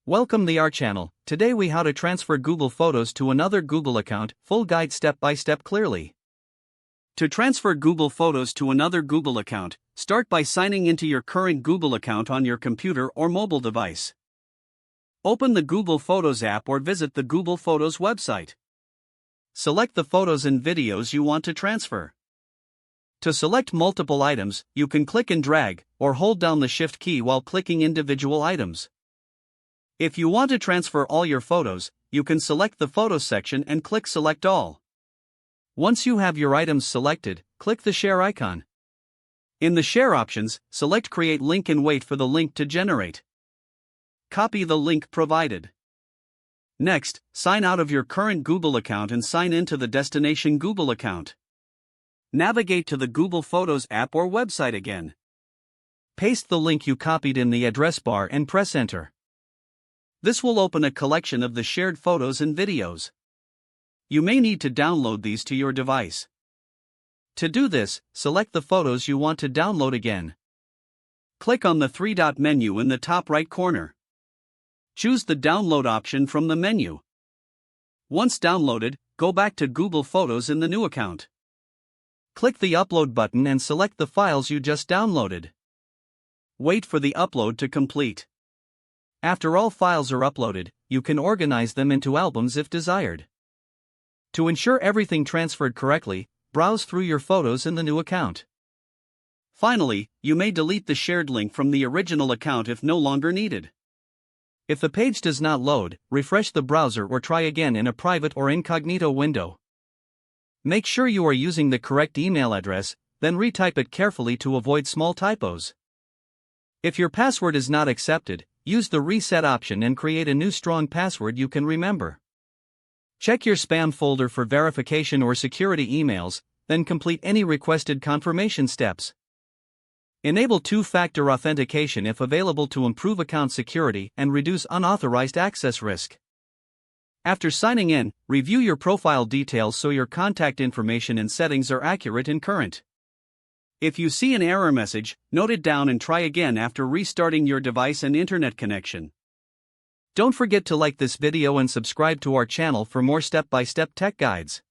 Welcome to our channel. Today we how to transfer Google Photos to another Google account, full guide step by step clearly. To transfer Google Photos to another Google account, start by signing into your current Google account on your computer or mobile device. Open the Google Photos app or visit the Google Photos website. Select the photos and videos you want to transfer. To select multiple items, you can click and drag, or hold down the Shift key while clicking individual items. If you want to transfer all your photos, you can select the Photos section and click Select All. Once you have your items selected, click the Share icon. In the Share options, select Create Link and wait for the link to generate. Copy the link provided. Next, sign out of your current Google account and sign into the destination Google account. Navigate to the Google Photos app or website again. Paste the link you copied in the address bar and press Enter. This will open a collection of the shared photos and videos. You may need to download these to your device. To do this, select the photos you want to download again. Click on the three-dot menu in the top right corner. Choose the download option from the menu. Once downloaded, go back to Google Photos in the new account. Click the Upload button and select the files you just downloaded. Wait for the upload to complete. After all files are uploaded, you can organize them into albums if desired. To ensure everything transferred correctly, browse through your photos in the new account. Finally, you may delete the shared link from the original account if no longer needed. If the page does not load, refresh the browser or try again in a private or incognito window. Make sure you are using the correct email address, then retype it carefully to avoid small typos. If your password is not accepted, use the Reset option and create a new strong password you can remember. Check your spam folder for verification or security emails, then complete any requested confirmation steps. Enable two-factor authentication if available to improve account security and reduce unauthorized access risk. After signing in, review your profile details so your contact information and settings are accurate and current. If you see an error message, note it down and try again after restarting your device and internet connection. Don't forget to like this video and subscribe to our channel for more step-by-step tech guides.